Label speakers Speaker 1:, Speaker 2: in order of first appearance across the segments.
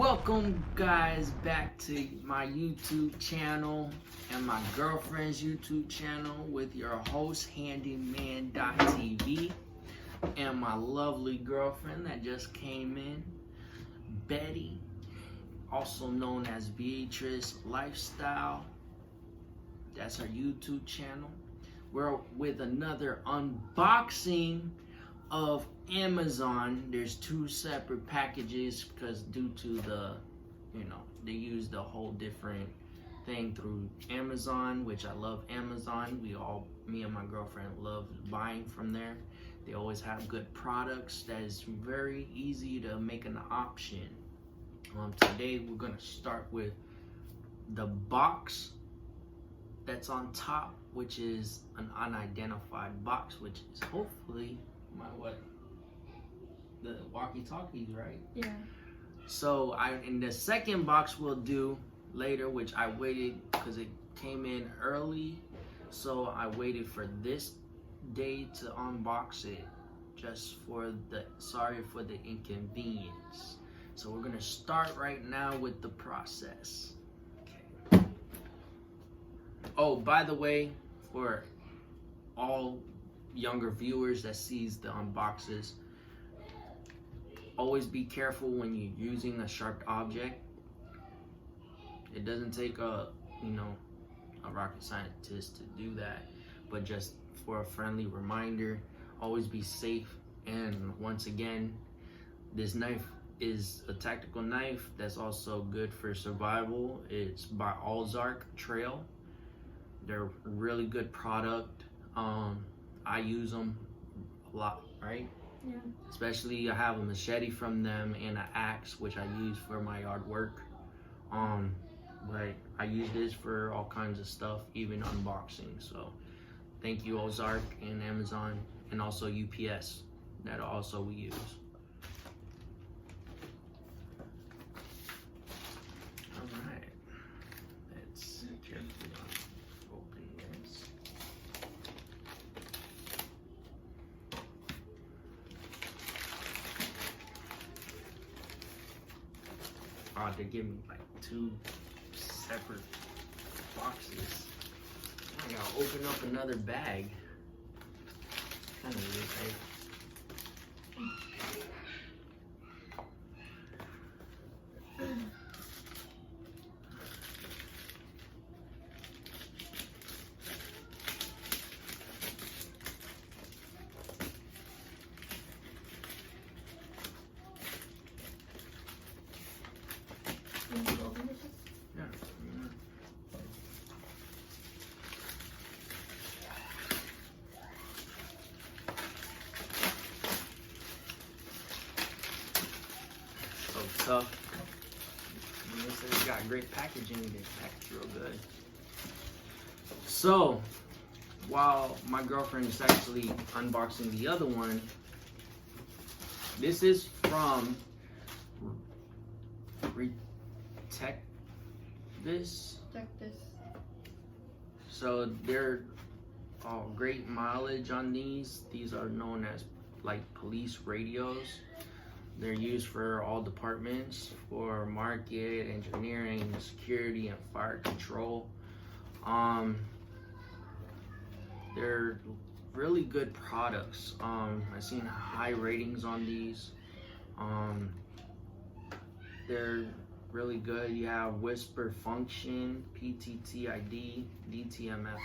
Speaker 1: Welcome guys back to my YouTube channel and my girlfriend's YouTube channel with your host Handyman.tv and my lovely girlfriend that just came in, Betty, also known as Beatrice Lifestyle. That's her YouTube channel. We're with another unboxing of Amazon. There's two separate packages because due to the, they use the whole different thing through Amazon, which I love Amazon. Me and my girlfriend love buying from there. They always have good products that is very easy to make an option. Today we're gonna start with the box that's on top, which is an unidentified box, which is hopefully the walkie-talkies, right?
Speaker 2: Yeah.
Speaker 1: So in the second box we'll do later, which I waited because it came in early, so I waited for this day to unbox it, just for sorry for the inconvenience. So we're gonna start right now with the process. Okay. Oh, by the way, for all younger viewers that sees the unboxes, always be careful when you're using a sharp object. It doesn't take a rocket scientist to do that, but just for a friendly reminder, always be safe. And once again, this knife is a tactical knife that's also good for survival. It's by Ozark Trail. They're a really good product. I use them a lot, right?
Speaker 2: Yeah.
Speaker 1: Especially I have a machete from them and an axe, which I use for my yard work. But I use this for all kinds of stuff, even unboxing. So thank you Ozark and Amazon, and also UPS that also we use. All right, let's carefully open this. They give me like two separate boxes. I gotta open up another bag. Kind of weird, Yeah. So tough. It's got great packaging. They package real good. So while my girlfriend is actually unboxing the other one, this is from Check this. So they're great mileage on these. These are known as like police radios. They're used for all departments, for market, engineering, security, and fire control. They're really good products. I've seen high ratings on these. They're really good. You have whisper function, PTTID, DTMF.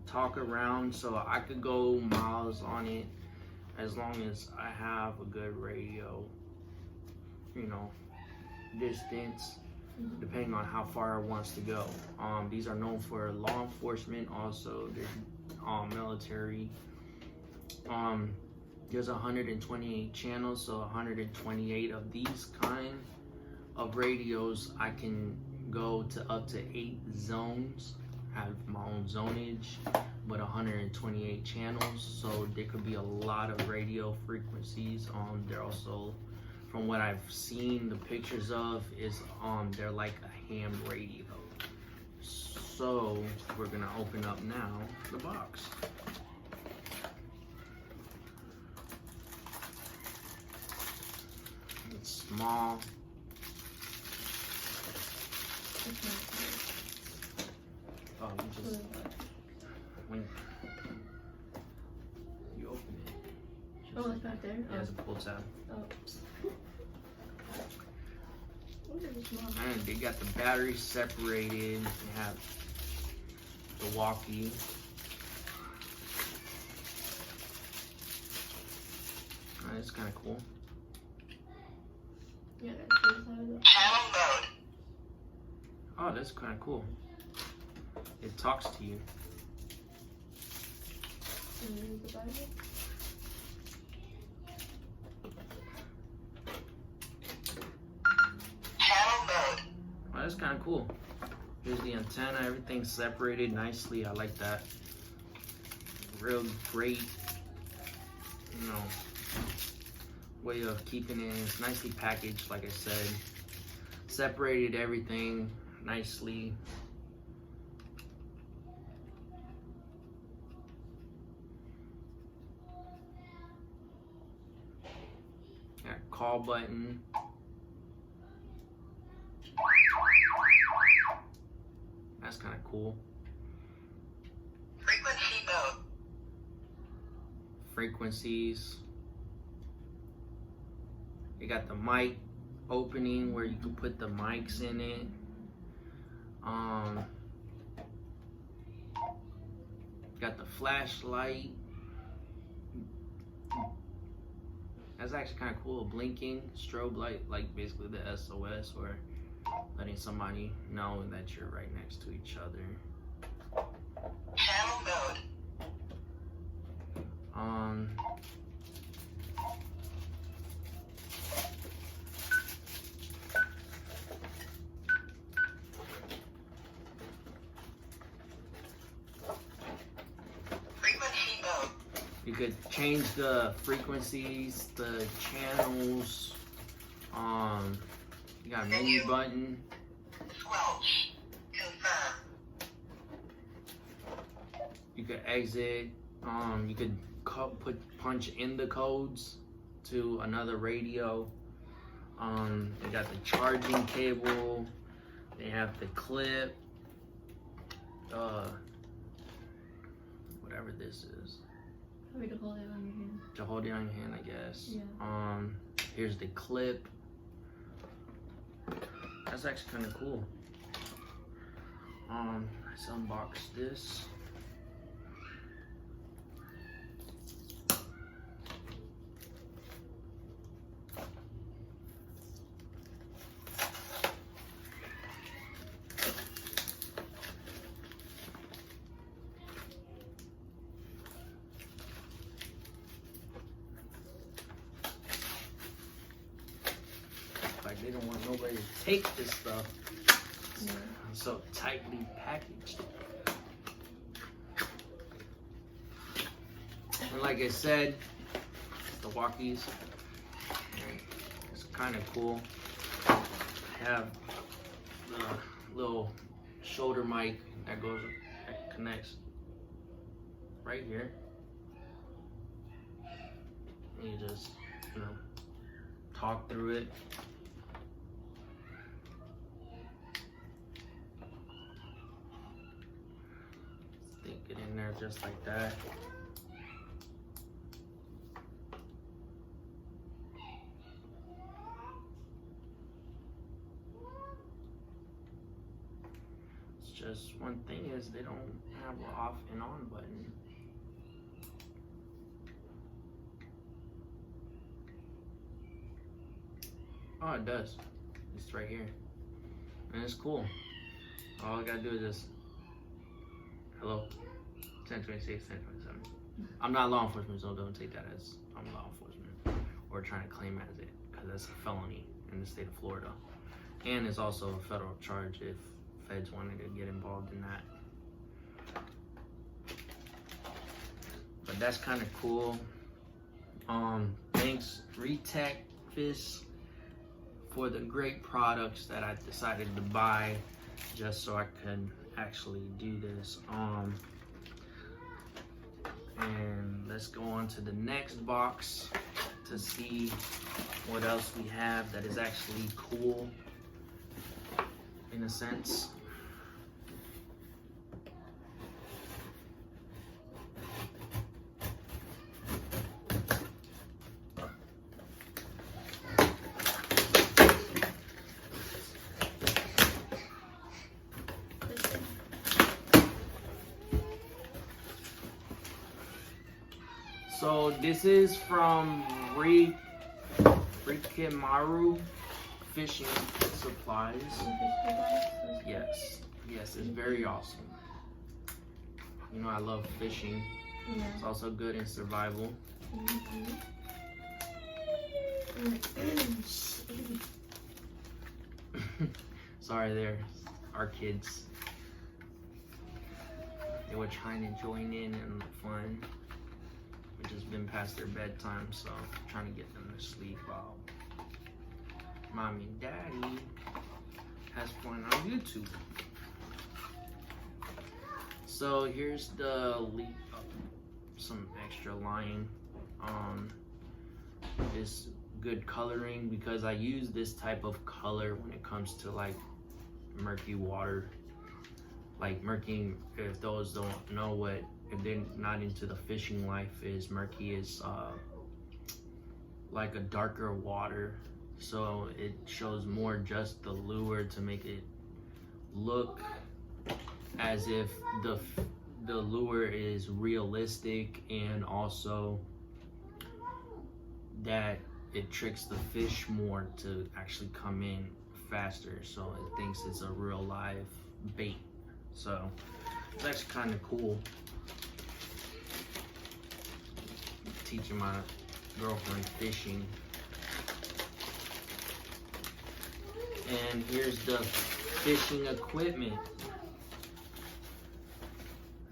Speaker 1: Talk around, so I could go miles on it as long as I have a good radio, distance, depending on how far it wants to go. These are known for law enforcement, also they're military. There's 128 channels, so 128 of these kind of radios. I can go to up to 8 zones, have my own zonage, but 128 channels, so there could be a lot of radio frequencies. They're also, from what I've seen the pictures of, is they're like a ham radio. So we're gonna open up now the box. small. Oh, you just when you open it.
Speaker 2: Oh, it's back there.
Speaker 1: Yeah, there's a pull tab.
Speaker 2: Oh.
Speaker 1: And they got the batteries separated. They have the walkie. That's kind of cool.
Speaker 2: Yeah, channel
Speaker 3: mode.
Speaker 1: Oh, that's kind of cool. It talks to you.
Speaker 3: Channel mode.
Speaker 1: Oh, that's kind of cool. Here's the antenna. Everything's separated nicely. I like that. Real great, you know, way of keeping it. It's nicely packaged, like I said. Separated everything nicely. Got a call button. That's kind of cool.
Speaker 3: Frequency mode.
Speaker 1: Frequencies. You got the mic opening where you can put the mics in it. Got the flashlight. That's actually kind of cool. Blinking strobe light, like basically the SOS, or letting somebody know that you're right next to each other.
Speaker 3: Channel mode. Frequency mode.
Speaker 1: You could change the frequencies, the channels. You got a menu button.
Speaker 3: Squelch. Confirm.
Speaker 1: You could exit. You could punch in the codes to another radio. They got the charging cable. They have the clip. Whatever this is.
Speaker 2: Probably to hold it on your hand.
Speaker 1: To hold it on your hand, I guess.
Speaker 2: Yeah.
Speaker 1: Here's the clip. That's actually kind of cool. Let's unbox this. Like they don't want nobody to take this stuff.
Speaker 2: Yeah.
Speaker 1: It's so tightly packaged. And like I said, the walkies, it's kind of cool. Have the little shoulder mic that connects right here. And you just, talk through it. Stick it in there just like that. It's just one thing is they don't have an off and on button. Oh, it does. It's right here. And it's cool. All I gotta do is just, hello, 1026, 1027. I'm not law enforcement, so don't take that as I'm law enforcement or trying to claim as it, because that's a felony in the state of Florida. And it's also a federal charge if feds wanted to get involved in that. But that's kind of cool. Thanks ReTechFist for the great products that I decided to buy just so I could actually do this. And let's go on to the next box to see what else we have that is actually cool in a sense. So this is from Rikimaru Fishing Supplies. Yes, yes, it's very awesome. You know, I love fishing.
Speaker 2: Yeah.
Speaker 1: It's also good in survival. Sorry, there, our kids. They were trying to join in the fun. We just been past their bedtime, so I'm trying to get them to sleep while mommy and daddy has fun on YouTube. So here's the some extra line. This good coloring because I use this type of color when it comes to like murky water. Like murky, if those don't know what, if they're not into the fishing life, is murky is like a darker water, so it shows more just the lure to make it look as if the lure is realistic, and also that it tricks the fish more to actually come in faster, so it thinks it's a real live bait. So it's actually kind of cool. Teaching my girlfriend fishing. And here's the fishing equipment.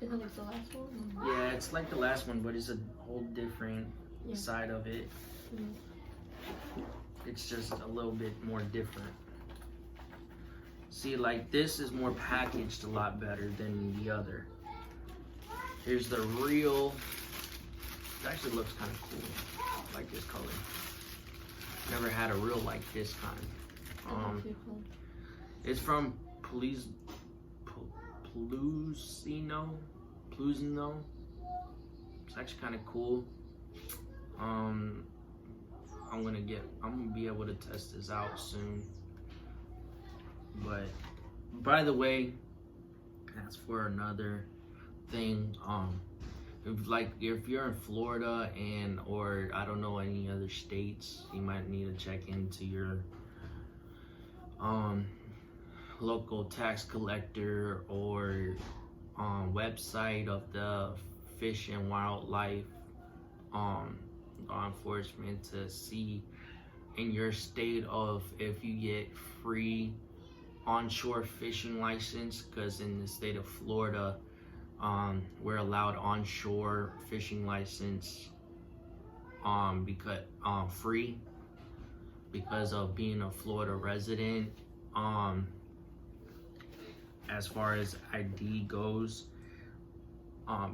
Speaker 2: Is it like the last one?
Speaker 1: Yeah, it's like the last one, but it's a whole different side of it. It's just a little bit more different. See, like this is more packaged a lot better than the other. Here's the reel. It actually looks kind of cool. I like this color. Never had a reel like this kind. It's from Plusino. It's actually kind of cool. I'm gonna be able to test this out soon. But by the way, that's for another thing. If you're in Florida or I don't know any other states, you might need to check into your local tax collector or website of the Fish and Wildlife law enforcement to see in your state of if you get free onshore fishing license, because in the state of Florida we're allowed onshore fishing license because free because of being a Florida resident. As far as ID goes,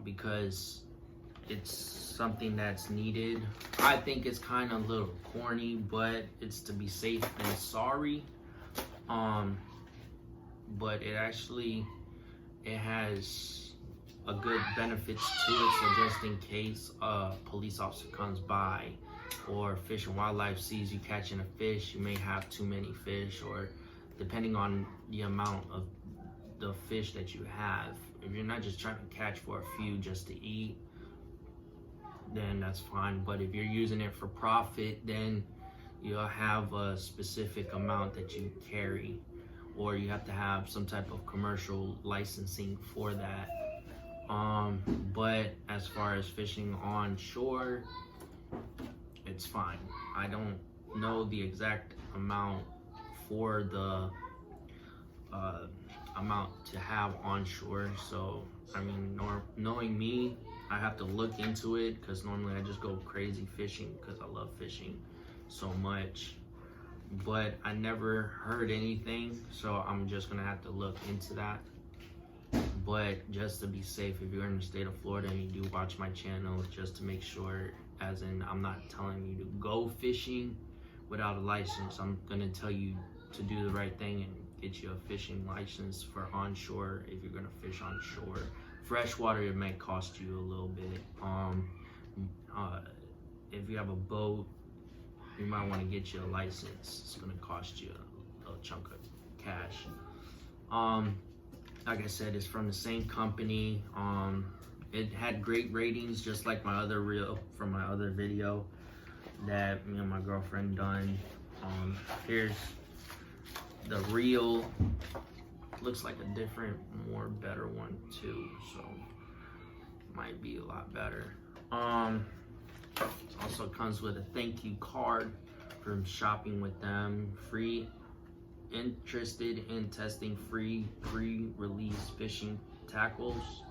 Speaker 1: because it's something that's needed. I think it's kind of a little corny, but it's to be safe than sorry. But it has a good benefits to it, so just in case a police officer comes by or Fish and Wildlife sees you catching a fish, you may have too many fish, or depending on the amount of the fish that you have, if you're not just trying to catch for a few just to eat, then that's fine. But if you're using it for profit, then you'll have a specific amount that you carry, or you have to have some type of commercial licensing for that. But as far as fishing onshore, it's fine. I don't know the exact amount for the amount to have onshore, so I mean, knowing me, I have to look into it, because normally I just go crazy fishing because I love fishing so much. But I never heard anything, so I'm just gonna have to look into that. But just to be safe, if you're in the state of Florida and you do watch my channel, just to make sure as in I'm not telling you to go fishing without a license. I'm gonna tell you to do the right thing and get you a fishing license for onshore if you're gonna fish onshore. Freshwater, it may cost you a little bit. If you have a boat, you might want to get you a license. It's gonna cost you a chunk of cash. Like I said, it's from the same company. It had great ratings, just like my other reel from my other video that me and my girlfriend done. Here's the reel. Looks like a different, better one too, so might be a lot better. It also comes with a thank you card from shopping with them. Free, interested in testing free release fishing tackles.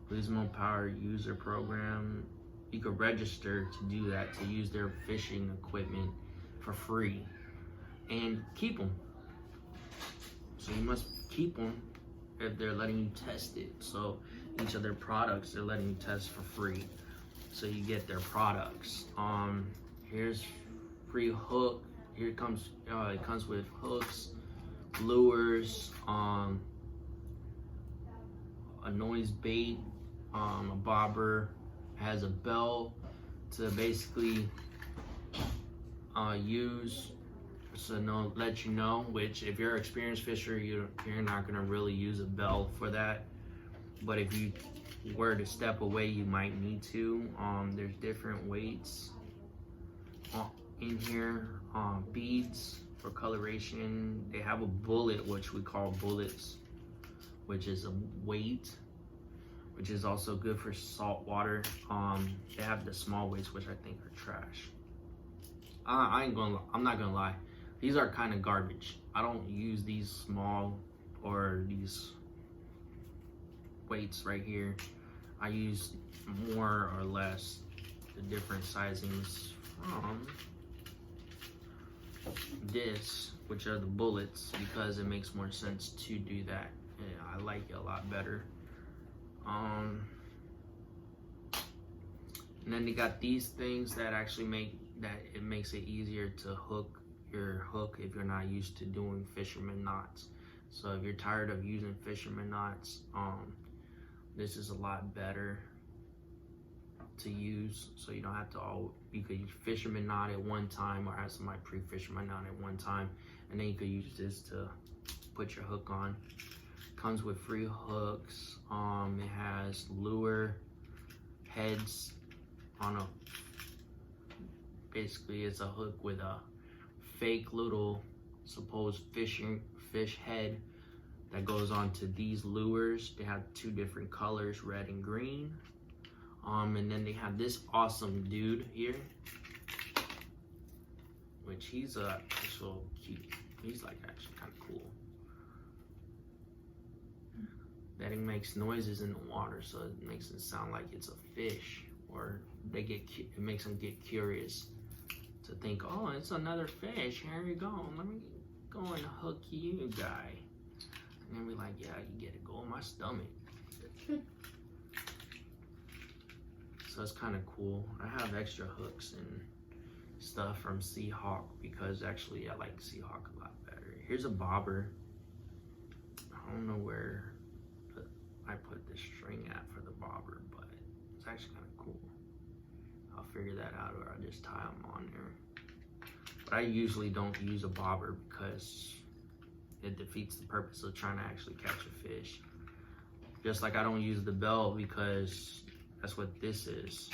Speaker 1: Gizmo Power user program. You could register to do that, to use their fishing equipment for free and keep them. So you must keep them if they're letting you test it. So each of their products they're letting you test for free, so you get their products. Here's free hook. Here it comes with hooks, lures, a noise bait, a bobber, has a bell to basically use so let you know, which if you're an experienced fisher, you're not gonna really use a bell for that. But if you were to step away, you might need to. There's different weights in here. Beads for coloration. They have a bullet, which we call bullets, which is a weight, which is also good for salt water. They have the small weights, which I think are trash. I'm not gonna lie. These are kind of garbage. I don't use these small or these weights right here. I use more or less the different sizings from this, which are the bullets, because it makes more sense to do that. Yeah, I like it a lot better. And then they got these things that actually makes it easier to hook your hook if you're not used to doing fisherman knots. So if you're tired of using fisherman knots, this is a lot better to use. So you don't have to you could use fisherman knot at one time, or have somebody pre-fisherman knot at one time, and then you could use this to put your hook on. Comes with free hooks. It has lure heads on basically it's a hook with a fake little supposed fish head that goes onto these lures. They have two different colors, red and green. And then they have this awesome dude here, which he's so cute. He's like actually kind of cool. That it makes noises in the water, so it makes it sound like it's a fish, or it makes them get curious to think, oh, it's another fish. Here you go. Let me go and hook you, guy. And then we're like, yeah, you get it. Go in my stomach. So it's kind of cool. I have extra hooks and stuff from Seahawk because actually I like Seahawk a lot better. Here's a bobber. I don't know where I put the string at for the bobber, but it's actually kind of cool. I'll figure that out, or I'll just tie them on there. But I usually don't use a bobber because it defeats the purpose of trying to actually catch a fish. Just like I don't use the bell because that's what this is.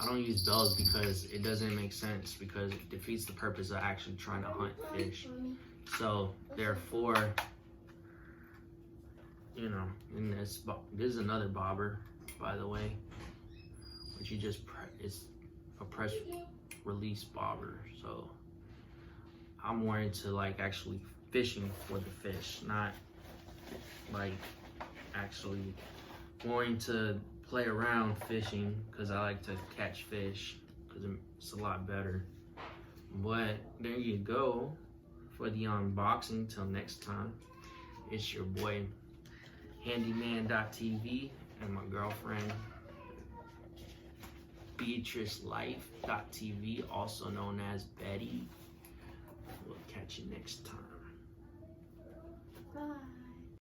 Speaker 1: I don't use bells because it doesn't make sense, because it defeats the purpose of actually trying to hunt fish. So therefore, you know, and this is another bobber, by the way, which you just it's a press release bobber. So I'm more into like actually fishing for the fish, not like actually going to play around fishing, because I like to catch fish because it's a lot better. But there you go for the unboxing. Till next time, it's your boy Handyman.tv and my girlfriend BeatriceLife.tv, also known as Betty. We'll catch you next time.